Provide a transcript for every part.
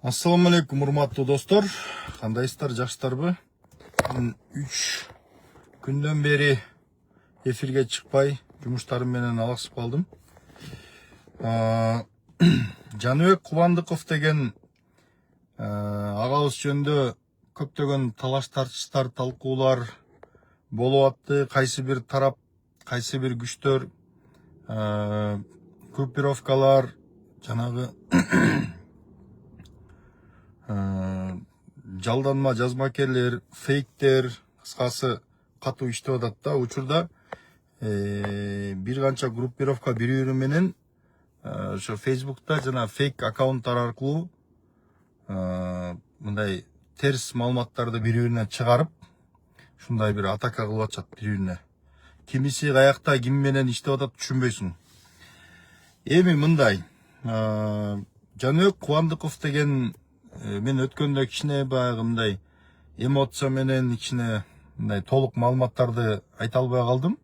Ассаламу алейкум, урматтуу достор. Кандайсыздар, жакшысыздарбы? 3 күндөн бери эфирге чыкпай, жумуштарым менен алаксып калдым. Жаныбек Кубандыков деген агабыз жөнүндө көптөгөн талаш тартыштар, талкуулар болуп атты. Кайсы бир тарап, кайсы бир күчтөр, группировкалар, жанагы жалданма жазмакерлер, фейктер, кыскасы катуу иштеп атат да. Учурда бир канча группировка бири-бири менен ошо Facebook'та жана фейк аккаунттар аркылуу мындай терс маалыматтарды бири-бирине чыгарып, ушундай бир атака кылып атышат бири-бирине. Кимиси каякта ким менен иштеп атат түшүнбөйсүң. Эми мындай, Жаныбек Кубандыков деген мен өткөндө кичине баягы мындай эмоция менен кичине мындай толук маалыматтарды айта албай калдым.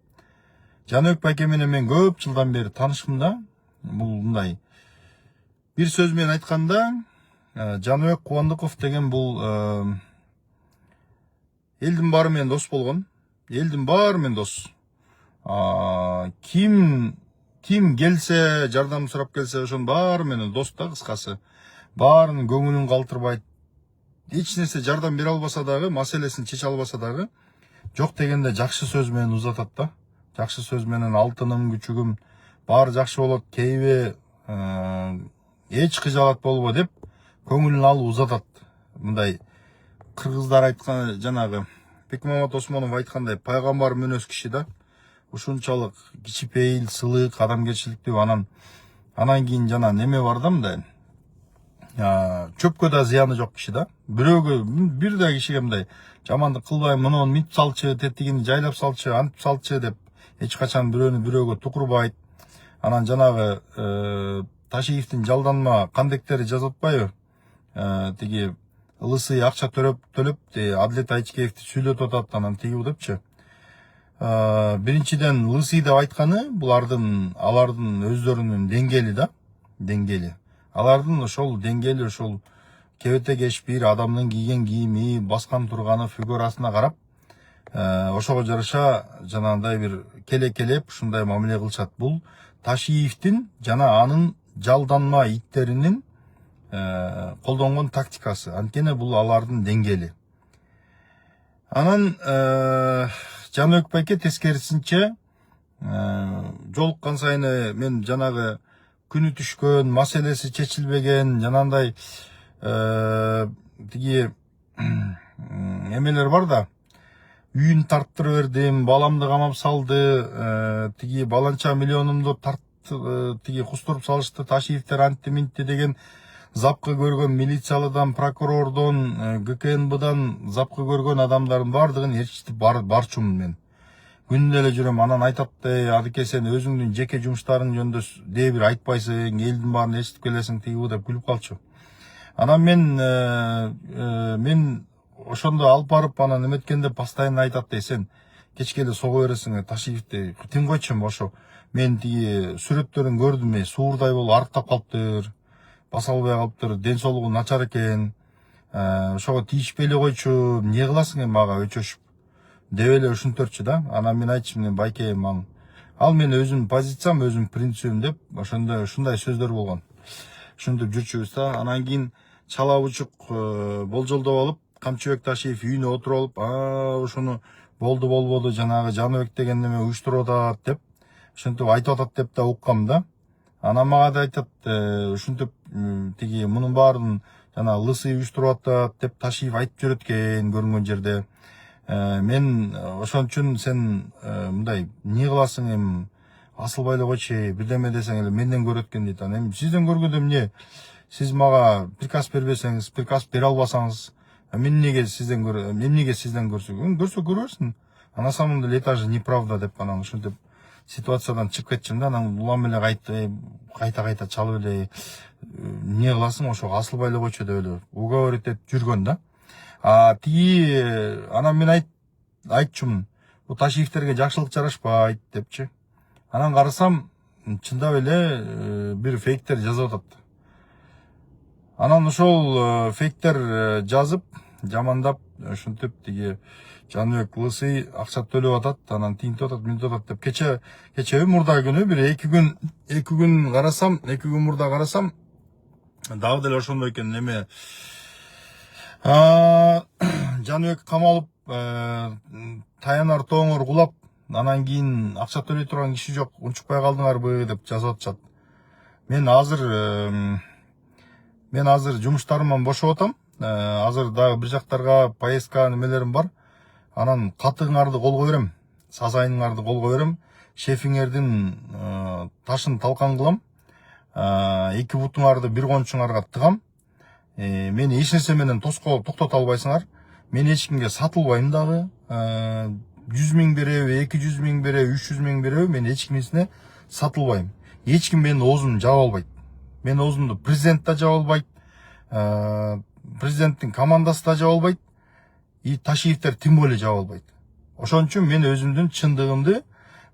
Жаныбек байке менен мен көп жылдан бери таанышмын да. Бул мындай бир сөз менен айтканда, Жаныбек Кубандыков деген бул элдин баары менен дос болгон. Элдин баары менен дос. Ким келсе, жардам сурап келсе, ошонун баары менен дос да, кыскасы. Баарынын көңүлүн калтырбайт. Эч нерсе жардам бере албаса дагы, маселесин чече албаса дагы, жок дегенде жакшы сөз менен узатат да. Жакшы сөз менен алтыным, күчүгүм, баары жакшы болот, кейбе эч кыжаалат болбо деп көңүлүн алып узатат. Мындай кыргыздар айткан жанагы Бекмамат Осмонов айткандай, пайгамбар мөнөз киши да. Ушунчалык кичипейил, сылык, адамгерчиликтүү, анан кийин жана неме бар да, мындай чөпкө да зыяны жок киши да. Бирөөгө бир да кишиге мындай жамандык кылбай, муну мынтип салчы, тетигин жайлап салчы, антип салчы деп эч качан бирөөгө тукурбайт. Анан жанагы Ташиевдин жалданма кандектери жазып атпайбы? Тиги ылысый акча төлөп Адилет Айчкеевди сүйлөтүп атат, анан тиги депчи. Биринчиден лысый деп айтканы алардын өздөрүнүн деңгээли да, деңгээли. Алардын ошол деңгээли, ошол кебете кеш бир адамдын кийген кийими, баскан турганы, фигурасына карап, ошого жараша жанагындай бир келеп ушундай мамиле кылышат. Бул Ташиевдин жана анын жалданма иттеринин колдонгон тактикасы. Анткени бул алардын деңгээли. Анан Жаныбек байке тескерисинче жолуккан сайын мен жанагы күнү түшкөн, маселеси чечилбеген, жанандай тиги эмелер бар да. Үйүн тарттырып бердим, баламды камап салды, тиги баланча миллионумду тиги кустуруп салышты, Ташиевдер антти минтти деген запкы көргөн милициялыдан, прокурордон, ГКНБдан запкы көргөн адамдардын бардыгын ээрчитип барчумун мен. Күнүнө эле жүрөм, анан айтат, адыке сен өзүңдүн жеке жумуштарың жөнүндө дээ бир айтпайсың, элдин баарын эчитип келесиң, тиги деп күлүп калчу. Анан мен ошондо алып барып анан эметкенде постоянно айтат, сен кечке эле сого бересиң, Ташиевди тим койчум, ошо мен тиги сүрөттөрүн көрдүм, суурдай болуп арыктап калыптыр, баса албай калыптыр, ден соолугу начар экен, ошого тийишпей эле койчу, эмне кыласың мага өчөшүп деп эле ушинтерчү да. Анан мен айтчумун, байке, ал мен өзүмдүн позициям, өзүмдүн принцибим деп, ошондо ушундай сөздөр болгон. Ушинтип жүрчүбүз да. Анан кийин чала бучук болжолдоп алып, Камчыбек Ташиев үйүнө отуруп алып, ушуну болбоду, жанагы Жаныбек деген неме уюштуруп атат деп, ушинтип айтып атат деп да уккам да. Анан мага да айтат, ушинтип тиги мунун баарын жана лысый уюштуруп атат деп Ташиев айтып жүрөт экен көрүнгөн жерде. Мен ошон үчүн сен мындай эмне кыласың, эми асылбай эле койчу, бирдеме десең эле менден көрөт экен дейт. Анан эми сизден көргөндө эмне? Сиз мага приказ бербесеңиз, приказ бере албасаңыз, мен эмнеге сизден көрсөм? Көрсө көрө берсин. А на самом деле это же неправда деп, анан ушинтип ситуациядан чыгып кетчүм да. Анан улам эле кайта чалып эле эмне кыласың, ошо асылбай эле койчу деп эле уговорить этип жүргөн да. Анан мен айтчумун, бул Ташиевдерге жакшылык жарашпайт депчи. Анан карасам, чындап эле бир фейктер жазып атат. Анан ошол фейктер жазып, жамандап, ушинтип тиги Жаныбек Лысый акча төлөп атат, анан тинтип атат, мынтип атат деп кечеби мурда күнү бир 2 күн карасам, 2 күн мурда карасам, дагы деле ошондой экен. Неме Жаныбек камалып, таянар тооңор кулап, анан кийин акча төлөй турган киши жок, унчукпай калдыңарбы деп жазып атышат. Мен азыр жумуштарымдан бошоп атам. Азыр дагы бир жактарга поездка немелерим бар. Анан катыгыңарды колго берем, сазайыңарды колго берем, шефиңердин ташын талкан кылам, 2 бутуңарды бир кончуңарга тыгам. Мени эч нерсе менен токтото албайсыңар. Мен эч кимге сатылбайм дагы. 100 миң береби, 200 миң береби, 300 миң береби, мен эч кимисине сатылбайм. Эч ким менин оозумду жаба албайт. Менин оозумду президент да жаба албайт, президенттин командасы да жаба албайт, и Ташиевтер тем более жаба албайт. Ошон үчүн мен өзүмдүн чындыгымды,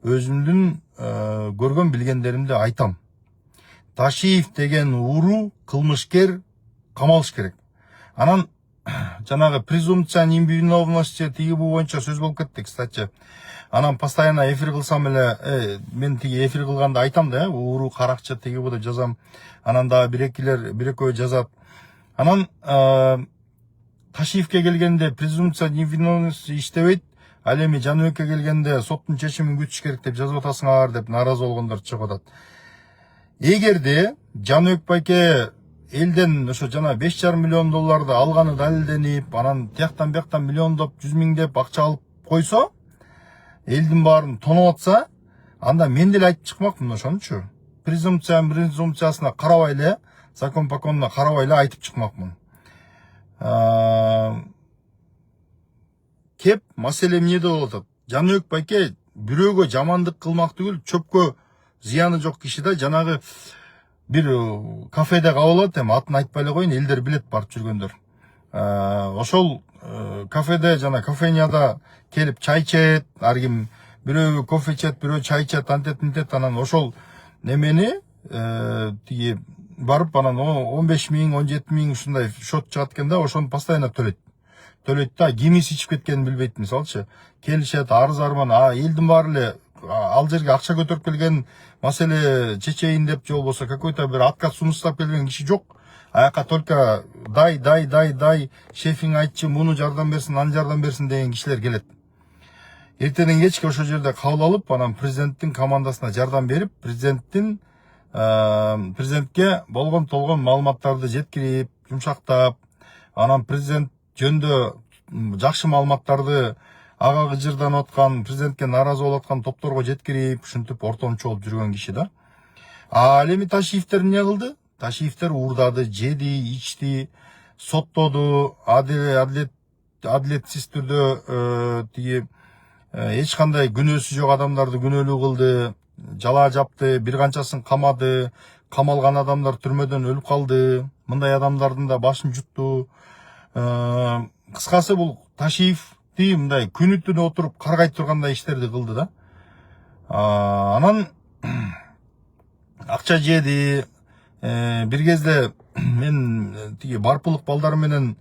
өзүмдүн көргөн билгендеримди айтам. Ташиев деген уру кылмышкер камалыш керек. Анан жанагы презумпция невиновности тиги бу боюнча сөз болуп кетти, кстати. Анан постоянно эфир кылсам эле, мен тиги эфир кылганда айтам да, уру каракчы тиги бу деп жазам. Анан да бир экөө жазат. Анан Ташиевке келгенде презумпция невиновности иштебейт, ал эми Жаныбекке келгенде соттун чечимин күтүш керек деп жазып атасыңар деп нааразы болгондор чыгып атат. Эгерде Жаныбек байке элден ошо жана 5,5 миллион долларды алганы далилденип, анан тияктан бияктан миллиондоп, 100 миңдеп акча алып койсо, элдин баарын тоноп атса, анда мен деле айтып чыкмакмын ошончу. Презумпциясына карабай эле, закон поконуна карабай эле айтып чыкмакмын. Кеп маселе эмнеде болуп атат? Жаныбек байке бирөөгө жамандык кылмак түгүл, чөпкө зыяны жок киши да, жанагы бир кафеде кабылат, эми атын айтпай эле коеюн, элдер билет барып жүргөндөр. Ошол кафеде жана кофейняда келип чай ичет, ар ким бирөө кофе ичет, бирөө чай ичет, антет мынтет, анан ошол немени тиги барып анан 15 миң, 17 миң ушундай счет чыгат экен да, ошону постоянно төлөйт да, кимиси ичип кеткенин билбейт, мисалчы. Келишет, арыз арман, элдин баары эле ал жерге акча көтөрүп келген, маселе чечейин деп, же болбосо какой-то бир отказ сунуштап келген киши жок. Аяка только дай, шефиң айтчы, муну жардам берсин, аны жардам берсин деген кишилер келет. Эртеден кечке ошол жерде кабыл алып, анан президенттин командасына жардам берип, президентке болгон толгон маалыматтарды жеткирип, жумшактап, анан президент жөндө жакшы маалыматтарды ага гыжырданып аткан, президентке нааразы болуп аткан топторго жеткирип, ушинтип ортомчу болуп жүргөн киши да. Ал эми Ташиевтер эмне кылды? Ташиевтер уурдады, жеди, ичти, соттоду, адилетсиз түрдө тиги эч кандай күнөөсү жок адамдарды күнөөлүү кылды, жала жапты, бир канчасын камады, камалган адамдар түрмөдөн өлүп калды, мындай адамдардын да башын жутту. Кыскасы бул Ташиевди мындай күнү түнү отуруп каргай тургандай иштерди кылды да. Анан акча жеди. Бир кезде мен тиги барпылык балдар менен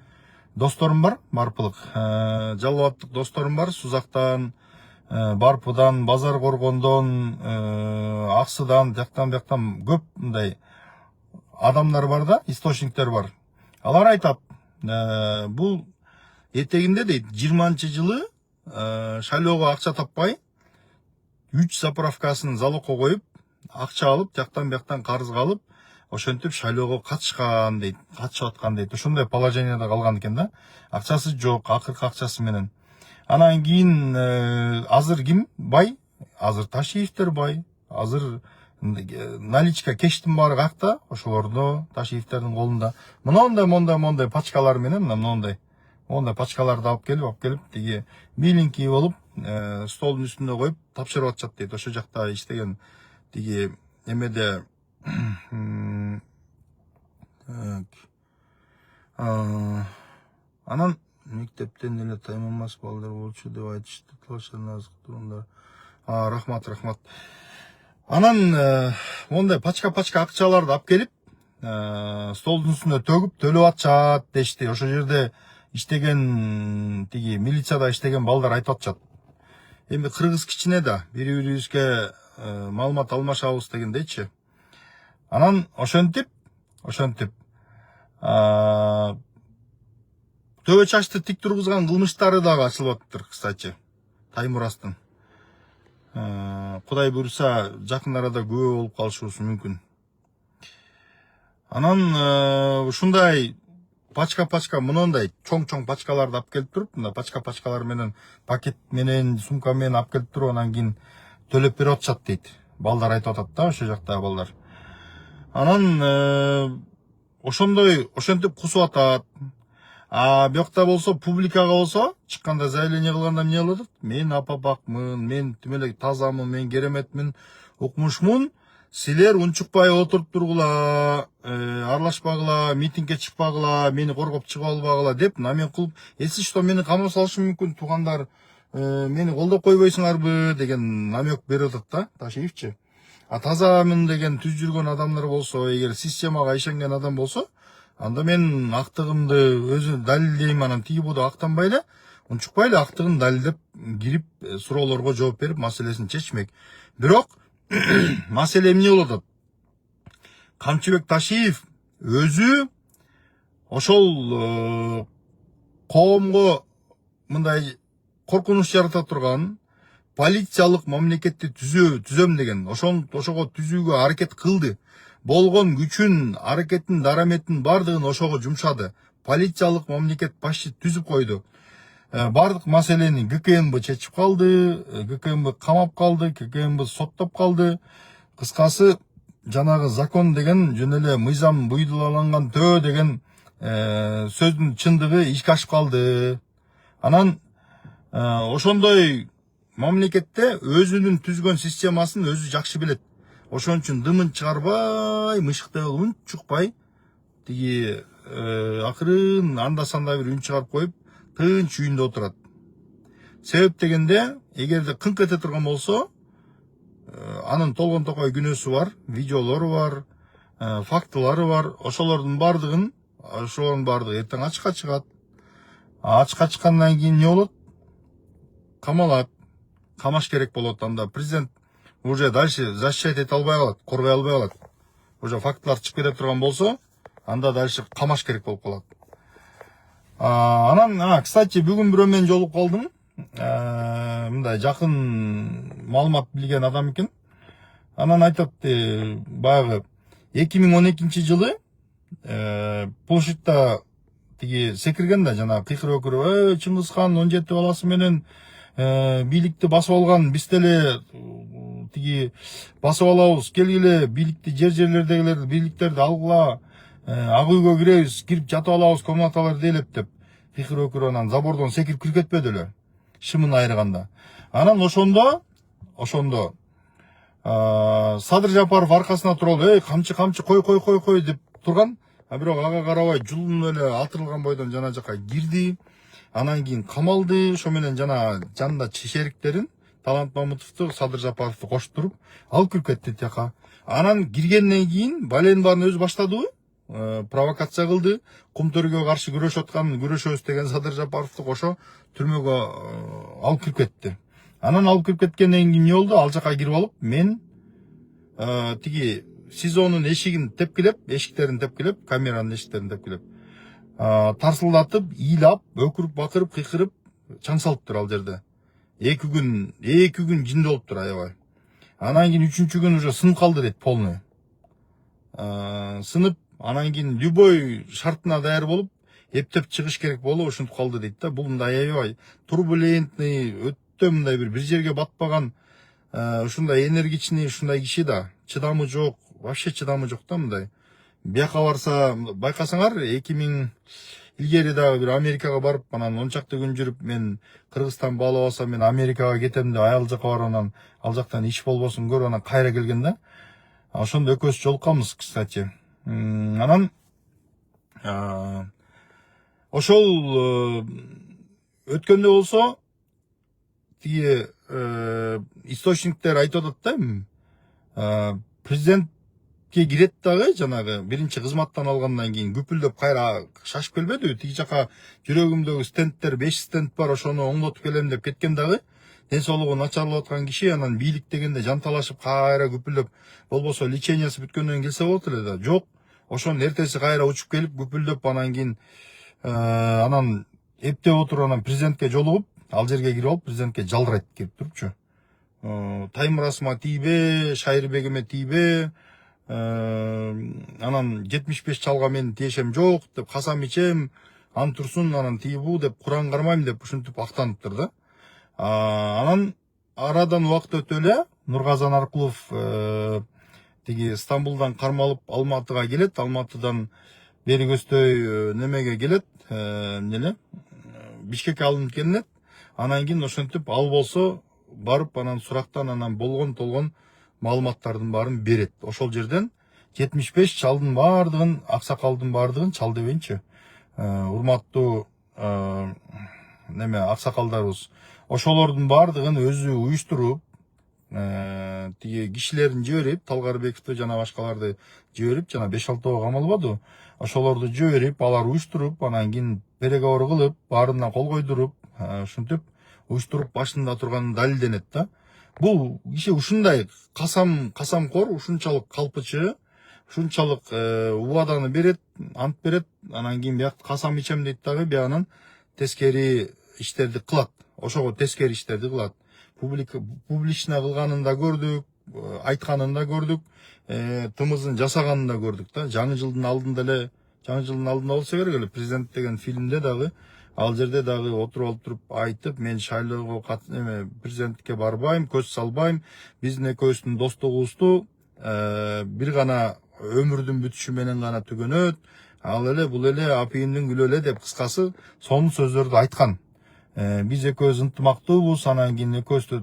досторум бар, барпылык, жалал абадтык досторум бар, Сузактан, Барпыдан, Базар Коргондон, Аксыдан, тияктан бияктан көп мындай адамдар бар да, источниктер бар. Алар айтат, бул этегинде дейт, 20-жылы шайлоого акча таппай, 3 заправкасын залогко коюп, акча алып, тияктан бияктан карызга алып, ошентип шайлоого катышкан дейт, катышып аткан дейт. Ошондой положенияда калган экен да. Акчасы жок, акыркы акчасы менен. Анан кийин азыр ким бай? Азыр Ташиевтер бай. Азыр наличка кештин баары какта? Ошолордо, Ташиевтердин колунда. Мондай пачкалар менен, мондай пачкаларды алып келип, тиги миленький болуп, столдун үстүнө коюп тапшырып атышат дейт. Ошол жакта иштеген тиги эмеде анан мектептен эле таймамас балдар болчу деп айтышты. Рахмат. Анан мондай пачка акчаларды алып келип, столдун үстүнө төгүп төлөп атышат дешти. Ошол жерде иштеген тиги милицияда иштеген балдар айтып атышат. Эми кыргыз кичине да бири бирибизге маалымат алмашабыз дегендейчи. Анан ошентип төбө чачты тик тургузган кылмыштары дагы ачылып атыптыр, кстати. Таймурастын. Кудай буйруса жакын арада күбө болуп калышыбыз мүмкүн. Анан ушундай пачка мындай чоң пачкаларды алып келип туруп, мына пачкалар менен пакет менен сумка менен алып келип туруп, анан кийин төлөп берип атышат дейт. Балдар айтып атат да, ошол жактагы балдар. Анан ошентип кусуп атат. Бuyokta болсо, публикага болсо, чыкканда заявление кылганда эмне кылып атат? Мен апапакмын, мен тимелек тазамын, мен кереметмин, укмушмун. Силер унчукпай отуруп тургула, аралашпагыла, митингге чыкпагыла, мени коргоп чыгып албагыла деп намек кылып, если что мени камап салышы мүмкүн, туугандар, мени колдоп койбойсуңарбы деген намек берип атат да, Ташиевчи. Тазамын деген түз жүргөн адамдар болсо, эгер системага ишенген адам болсо, анда мен актыгымды өзү далилдейм, анан тиги буду актанбай эле, унчукпай эле актыгын далилдеп кирип суроолорго жооп берип маселесин чечмек. Бирок маселе эмне болуп атат? Камчыбек Ташиев өзү ошол коомго мындай коркунуч жарата турган полициялык мамлекетти түзөм деген, ошого түзүүгө аракет кылды. Болгон күчүн, аракеттин, дараметин бардыгын ошого жумшады. Полициялык мамлекет почти түзүп койду. Бардык маселени ГКМБ чечип калды, ГКМБ камап калды, ГКМБ соттоп калды. Кыскасы, жанагы закон деген жөн эле мыйзам буйдулаланган деген сөздүн чындыгы ишке ашып калды. Анан ошондой мамлекетте өзүнүн түзгөн системасын өзү жакшы билет. Ошон үчүн дымын чыгарбай, мышыктай унчукпай, тиги акырын анда санда бир үн чыгарып коюп, тынч үйүндө отурат. Себеп дегенде, эгерде кыңк эте турган болсо, анын толгон токой күнөөсү бар, видеолору бар, фактылары бар. Ошолордун бардыгы эртең ачыкка чыгат. Ачыкка чыккандан кийин эмне болот? Камалат. Камаш керек болот. Анда президент уже дальше защищать ете албай калат, коргой албай калат. Уже фактылар чыгып кете турган болсо, анда дальше камаш керек болуп калат. Анан, кстати, бүгүн бирөө менен жолугуп калдым. Мындай жакын маалымат билген адам экен. Анан айтат, баягы 2012-жылы площадьта тиги секирген да, жана кыйкырып өкүрүп, Чыңгызхан 17 баласы менен бийликти басып алган, биз деле тиги басып алабыз, келгиле бийликти жерлердегилерди бийликтерди алгыла, ак үйгө киребиз, кирип жатып алабыз, комнаталарды ээлеп деп кыйкырып өкүрүп анан забордон секирип кирип кетпеди эле, шымын айрыганда. Анан ошондо Садыр Жапаров аркасына туруп алып, камчы кой деп турган, бирок ага карабай жулун эле атырылган бойдон жана жака кирди. Анан кийин камалды, ошо менен жана жанында шериктерин Талант Мамытовду, Садыр Жапаровду кошуп туруп алып кирип кетти тияка. Анан киргенден кийин баленин баарын өзү баштадыбы? Провокация кылды. Кумтөргө каршы күрөшөбүз деген Садыр Жапаровду кошо түрмөгө алып кирип кетти. Анан алып кирип кеткенден кийин эмне болду? Ал жака кирип алып, мен тиги СИЗОнун эшиктерин тепкилеп, камеранын эшиктерин тепкилеп, тарсылдатып, ыйлап, өкүрүп, бакырып, кыйкырып, чаң салыптыр ал жерде. 2 күн жинде болуптур аябай. Анан кийин 3-чү күн уже сынып калды дейт, полный. Сынып, анан кийин любой шартына даяр болуп, эптеп чыгыш керек болуп, ушинтип калды дейт да. Бул мындай аябай турбулентный, өтө мындай бир жерге батпаган, ушундай энергичный, ушундай киши да. Чыдамы жок, вообще чыдамы жок да мындай. Бияка барса, байкасаңар, 2000 илгери дагы бир Америкага барып, анан 10 чакты күн жүрүп, мен Кыргызстан баалап алсам, мен Америкага кетем деп аял жака барып, анан ал жактан иш болбосун көрүп, анан кайра келген да. Ошондо экөөбүз жолукканбыз, кстати. Анан ошол өткөндө болсо, тиги источниктер айтып атат да, президент кирет дагы жанагы биринчи кызматтан алгандан кийин күпүлдөп кайра шашып келбедиби? Тиги жака жүрөгүмдөгү стендтер 5 стенд бар, ошону оңдотуп келем деп кеткен дагы. Ден соолугу начарлап аткан киши анан бийлик дегенде жанталашып кайра күпүлдөп, болбосо лечениясы бүткөндөн кийин келсе болот эле да. Жок, ошонун эртеси кайра учуп келип күпүлдөп, анан кийин анан эптеп отуруп анан президентке жолугуп, ал жерге кирип алып президентке жалдырайт кирип турупчу. Таймурасыма тийбе, Шайырбегиме тийбе, анан 75 чалга менин тиешем жок деп касам ичем, антурсун анан тийбу деп Куран кармайм деп ушинтип актаныптыр да. Анан арадан убакыт өтө эле Нургазан Аркулов тиги Стамбулдан кармалып Алматыга келет, Алматыдан бери көздөй немеге келет, Бишкекке алынып келинет. Анан кийин ошентип ал болсо барып анан сурактан анан болгон толгон маалыматтардын баарын берет. Ошол жерден 75 чалдын баардыгын, аксакалдын баардыгын чал дебейинчи. Урматтуу аксакалдарыбыз ошолордун баардыгын өзү уюштуруп, тиги кишилерин жиберип, Талгарбековду жана башкаларды жиберип, жана 5-6 камалбады. Ошолорду жиберип, алар уюштуруп, анан кийин переговор кылып, баарына кол койдуруп, ушинтип уюштуруп башында турганы далилденет да. Бул киши ушундай касамкор, ушунчалык калпычы, ушунчалык убаданы берет, ант берет, анан кийин биякта касам ичем дейт дагы, биягынан тескери иштерди кылат. Ошого тескери иштерди кылат. Публично кылганын да көрдүк, айтканын да көрдүк, тымызын жасаганын да көрдүк да. Жаңы жылдын алдында болсо керек эле, президент деген фильмде дагы ал жерде дагы отуруп туруп айтып, мен шайлоого президенттикке барбайм, көз салбайм, биздин экөөбүздүн достугубузду бир гана өмүрдүн бүтүшү менен гана түгөнөт, ал эле бул эле апийимдин гүлү эле деп кыскасы сонун сөздөрдү айткан. Биз экөөбүз ынтымактуубуз, анан кийин экөөбүздү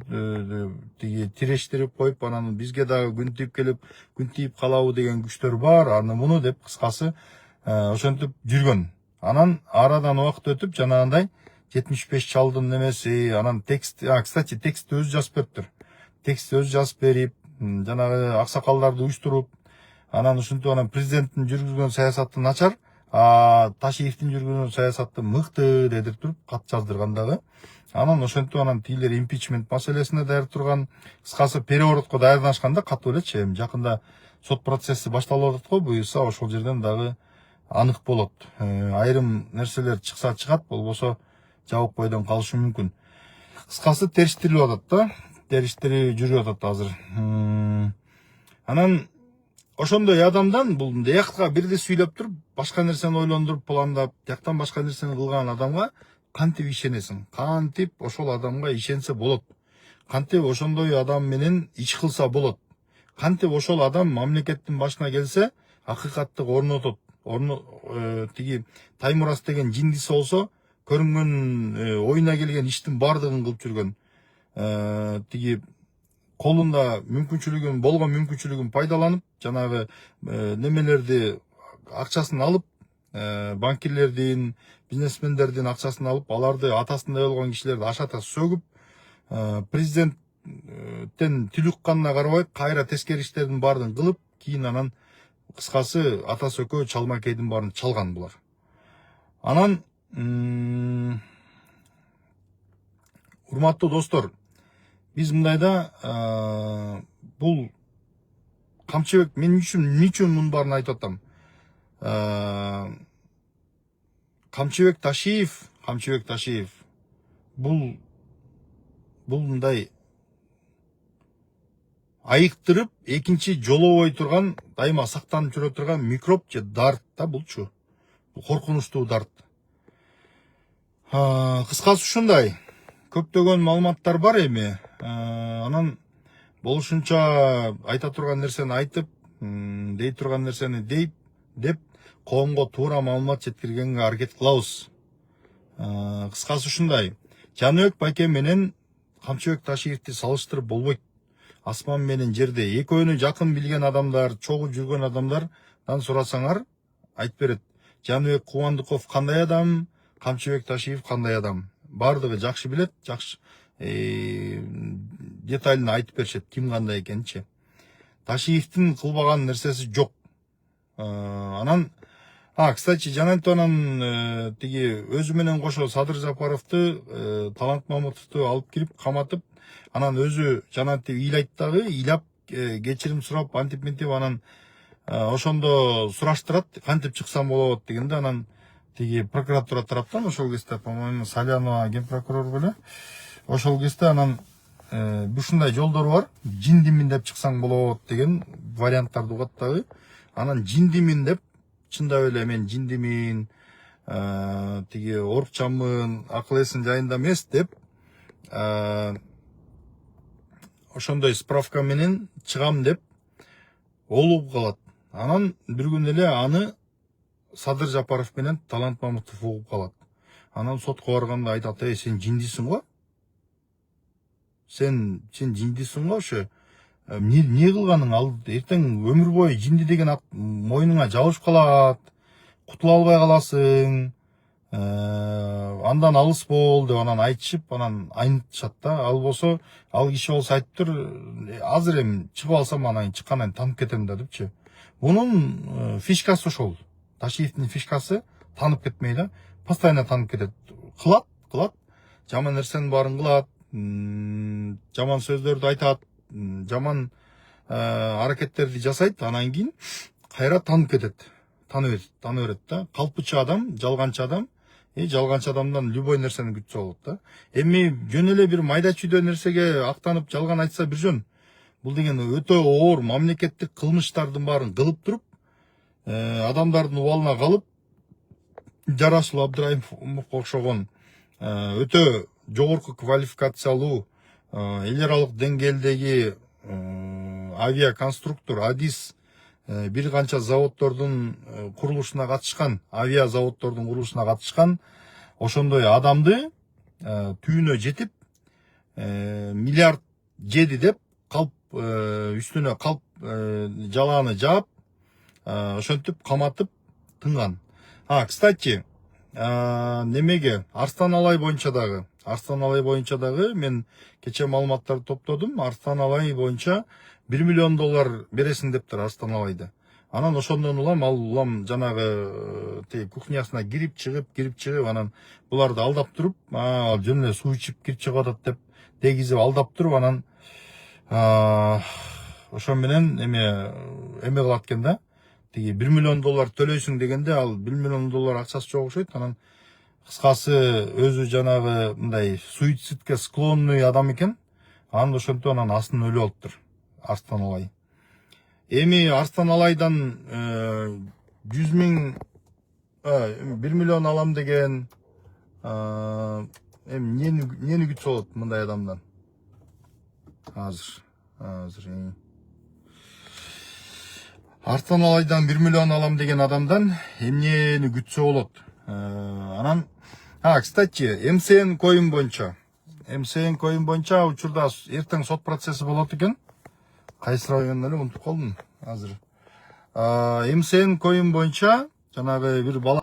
тиги тирештирип коюп, анан бизге дагы күн тийип келип, күн тийип калабы деген күчтөр бар, аны муну деп кыскасы ошентип жүргөн. Анан арадан убакыт өтүп, жанагындай 75 чалдын немеси, анан текст, кстати, текстти өзү жазып бериптир. Текстти өзү жазып берип, жанагы аксакалдарды уюштуруп, анан ушинтип анан президенттин жүргүзгөн саясаты начар, Ташиевдин жүргүзгөн саясаты мыкты дедип туруп кат жаздырган дагы. Анан ошентип анан тигилер импичмент маселесине даярдап турган, кыскасы переворотко даярданышканда катып элечи, эми жакында сот процесси башталып атат го, буюрса ошол жерден дагы анык болот. Айрым нерселер чыкса чыгат, болбосо жабык бойдон калышы мүмкүн. Кыскасы териштирилип атат да, териштири жүрүп атат азыр. Анан ошондой адамдан бул биякка бирди сүйлөп туруп, башка нерсени ойлондуруп, пландап, тияктан башка нерсени кылган адамга кантип ишенесиң? Кантип ошол адамга ишенсе болот? Кантип ошондой адам менен иш кылса болот? Кантип ошол адам мамлекеттин башына келсе, акыйкаттык орнотот? Тиги Таймурас деген жиндиси болсо, көрүнгөн оюна келген иштин баардыгын кылып жүргөн. Тиги колунда болгон мүмкүнчүлүгүн пайдаланып, жанагы немелерди акчасын алып, банкирлердин, бизнесмендердин акчасын алып, аларды атасындай болгон кишилерди ашата сөгүп, президенттен тил укканына карабай, кайра тескери иштердин баарын кылып, кийин анан кыскасы ата сөкө чалмакейдин баарын чалган булар. Анан урматтуу достор, биз мындайда бул Камчыбек, мен үчүн мунун баарын айтып атам. Камчыбек Ташиев бул мындай айыктырып, экинчи жолобой турган, дайыма сактанып жүрө турган микроб же дарт да булчу. Бул коркунучтуу дарт. Кыскасы ушундай. Көптөгөн маалыматтар бар эми. Анан болушунча айта турган нерсени айтып, дей турган нерсени деп коомго туура маалымат жеткиргенге аракет кылабыз. Кыскасы ушундай. Жаныбек байке менен Камчыбек Ташиевди салыштырып болбойт. Асман менен жерде экөөнү жакын билген адамдар, чогуу жүргөн адамдардан сурасаңар айтып берет. Жаныбек Кубандыков кандай адам, Камчыбек Ташиев кандай адам. Бардыгы жакшы билет, жакшы детально айтып беришет ким кандай экенинчи. Ташиевдин кылбаган нерсеси жок. Анан кстати, жанагынтип анан тиги өзү менен кошо Садыр Жапаровду, Талант Мамутовду алып кирип каматып, анан өзү жанагынтип ыйлайт дагы, ыйлап кечирим сурап антип мынтип анан ошондо сураштырат, кантип чыксам болот дегенде, анан тиги прокуратура тараптан ошол кезде, по-моему, Салянова ген прокурор беле, ошол кезде анан ушундай жолдор бар, жиндимин деп чыксаң болот деген варианттарды угат дагы. Анан жиндимин деп, чындап эле мен жиндимин, тиги орукчанмын, акыл эсин жайында эмес деп, ошондой справка менен чыгам деп олуп калат. Анан бир күн эле аны Садыр Жапаров менен Талант Мамутов угуп калат. Анан сотко барганда айтат: сен жиндисиң го? Сен жиндисиң го? Ошо не кылганың? Ал эртең өмүр бою жинди деген ат мойнуңа жабышып калат, кутула албай каласың, андан алыс бол деп анан айтышып, анан айнытышат да. Ал болсо, ал киши болсо айтыптыр: азыр эми чыгып алсам анан чыккандан танып кетем да депчи. Бунун фишкасы ошол. Ташиевдин фишкасы танып кетмей да, постоянно танып кетет. Кылат, жаман нерсенин баарын кылат, жаман сөздөрдү айтат, жаман аракеттерди жасайт, анан кийин кайра танып кетет. Таны берет да. Калпычы адам, жалганчы адам, жалганчы адамдан любой нерсени күтсө болот да. Эми жөн эле бир майда чүйдө нерсеге актанып жалган айтса бир жөн. Бул деген өтө оор мамлекеттик кылмыштардын баарын кылып туруп, адамдардын убалына калып, Жарасул Абдраимовго окшогон өтө жогорку квалификациялуу, эл аралык деңгээлдеги авиаконструктор, адис, бир канча заводдордун курулушуна катышкан, авиа заводдордун курулушуна катышкан ошондой адамды түйүнө жетип, миллиард жеди деп калп, үстүнө калп жалааны жаап, ошентип каматып тынган. Кстати, немеге Арстан Алай боюнча дагы мен кече маалыматтарды топтодум. Арстан Алай боюнча $1 миллион бересиң дептир Арстан Алайды. Анан ошондон улам ал улам жанагы кухнясына кирип чыгып, анан буларды алдап туруп, жөн эле суу ичип кирип чыгып атат деп дегизип алдап туруп, анан ошо менен эме кылат экен да. Тиги $1 миллион төлөйсүң дегенде, ал $1 миллион акчасы жок окшойт. Анан кыскасы өзү жанагы мындай суицидке склонный адам экен. Анан ошентип анан астын өлүп алыптыр Арстан Алай. Эми Арстан Алайдан 100 000, 1 миллион алам деген, эми нени күтсө болот мындай адамдан? Азыр Арстан Алайдан 1 миллион алам деген адамдан эмнени күтсө болот? Анан, кстати, МСН коюм боюнча учурда эртең сот процесси болот экен. Кайсыра экенин эле унутуп калдым азыр. МСН коюм боюнча жанагы бир бала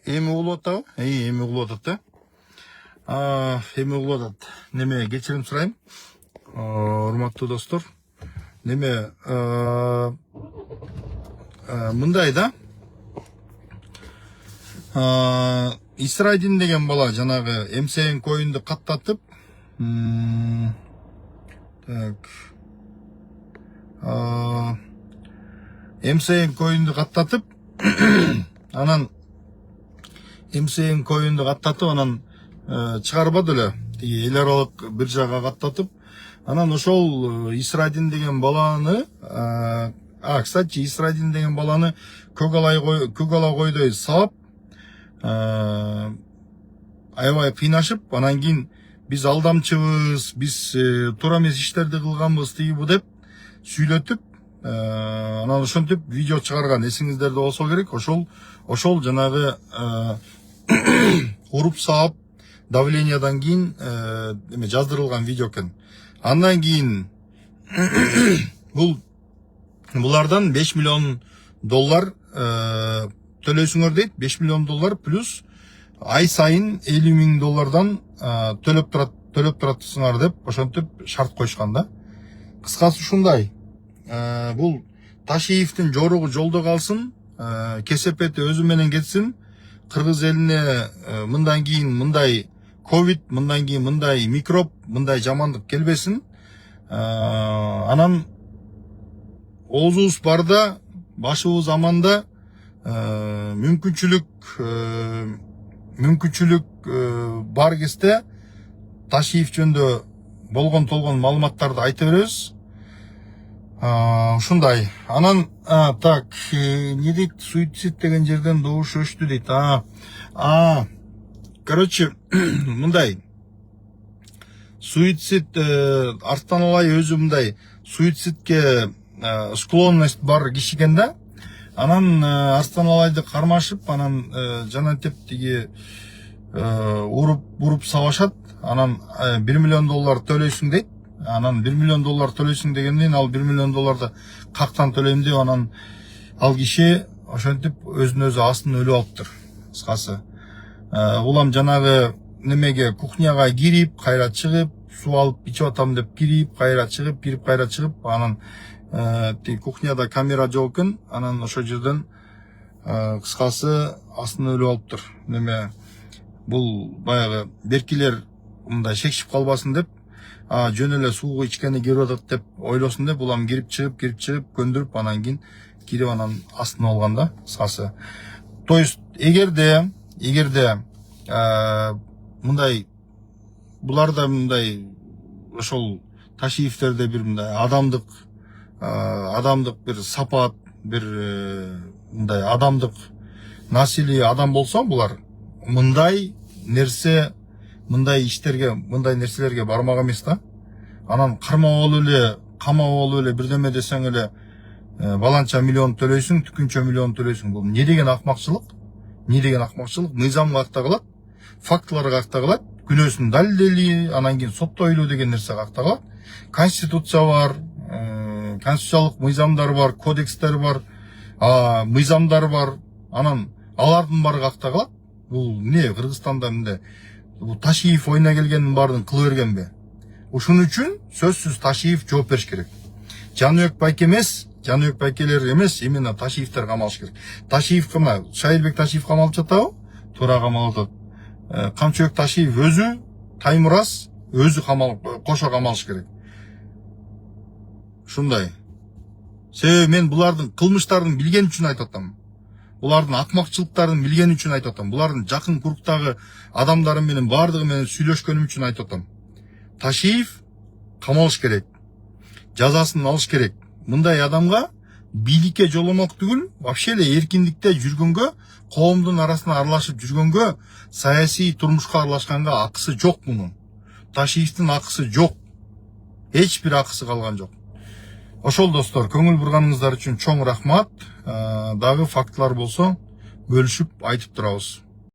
эми угулуп атабы? Эми угулуп атат да. Эми угулуп атат. Неме кечирим сурайм. Урматтуу достор. Неме мындай да. Исрайдин деген бала жанагы эмсен коюнду каттатып, так. эмсен коюнду каттатып, анан эмсен коюнду каттатып, анан чыгарбады эле. Тиги эл аралык биржага каттатып, анан ошол Исрайдин деген баланы, кстати, Исрайдин деген баланы көк ала койдой сабап, аябай кыйнашып, анан кийин биз алдамчыбыз, биз туура эмес иштерди кылганбыз тиги деп сүйлөтүп, анан ошентип видео чыгарган. Эсиңиздерде болсо керек. Ошол жанагы уруп саап давлениядан кийин жаздырылган видео экен. Андан кийин булардан 5 миллион доллар төлөсүңөр дейт. 5 миллион доллар плюс ай сайын 50 миң доллардан төлөп туратсыңар деп ошентип шарт койушкан да. Кыскасы ушундай. Бул Ташиевдин жоругу жолдо калсын, кесепети өзү менен кетсин. Кыргыз элине мындан кийин мындай ковид, мындан кийин мындай микроб, мындай жамандык келбесин. Анан оозубуз барда, башыбыз аманда, мүмкүнчүлүк бар кезде Ташиев жөнүндө болгон толгон маалыматтарды айта беребиз. Ушундай. Анан так, не дейт, суицид деген жерден добуш өчтү дейт. Короче, мындай. Суицид Арстан Алай өзү мындай суицидке склонность бар киши экен да. Анан Арстан Алайды кармашып, анан жанатеп тиги уруп сабашат. Анан 1 миллион доллар төлөйсүң дейт. Анан 1 миллион доллар төлөйсүң дегенден ал 1 миллион долларды кактан төлөйм деп, анан ал киши ошентип өзүнө өзү астын өлүп алыптыр. Кыскасы. Улам жанагы немеге кухняга кирип, кайра чыгып, суу алып ичип атам деп кирип, кайра чыгып, кирип кайра чыгып, анан кухняда камера жок экен, анан ошол жерден кыскасы астын өлүп алыптыр. Неме бул баягы беркилер мындай шекшип калбасын деп, жөн эле суу ичкени кирип атат деп ойлосун деп, улам кирип чыгып көндүрүп, анан кийин кирип анан астын алган да, кыскасы. То есть эгерде мындай буларда мындай ошол Ташиевтерде бир мындай адамдык бир сапат, бир мындай адамдык насилие адам болсо, булар мындай нерсе, мындай иштерге, мындай нерселерге бармак эмес да. Анан кармап алып эле бирдеме десең эле баланча миллион төлөйсүң, түкүнчө миллион төлөйсүң. Бул не деген акмакчылык? Мыйзамга акта кылат, фактыларга акта кылат, күнөөсүн далилдели, анан кийин соттойлуу деген нерсе акта кылат. Конституция бар, конституциялык мыйзамдар бар, кодекстер бар, мыйзамдар бар. Анан алардын баары акта кылат. Бул не Кыргызстанда мындай Ташиев ойна келгенин баарын кыла бергенби? Ушун үчүн сөзсүз Ташиев жооп бериш керек. Жаныбек байкелер эмес, именно Ташиевтер камалыш керек. Ташиев кына, Шайырбек Ташиев камалып жатабы? Туура камалып атат. Камчыбек Ташиев өзү, Таймураз өзү кошо камалыш керек. Ушундай. Себеби мен булардын кылмыштарын билген үчүн айтып атам. Булардын акмакчылыктарын билген үчүн айтып атам. Булардын жакын куруктагы адамдары менен бардыгы менен сүйлөшкөнүм үчүн айтып атам. Ташиев камалыш керек. Жазасын алыш керек. Мындай адамга бийликке жоломок түгүл, вообще эле эркиндикте жүргөнгө, коомдун арасына аралашып жүргөнгө, саясий турмушка аралашканга акысы жок мунун. Ташиевдин акысы жок. Эч бир акысы калган жок. Ошол достор, көңүл бурганыңыздар үчүн чоң рахмат. Дагы фактылар болсо бөлүшүп айтып турабыз.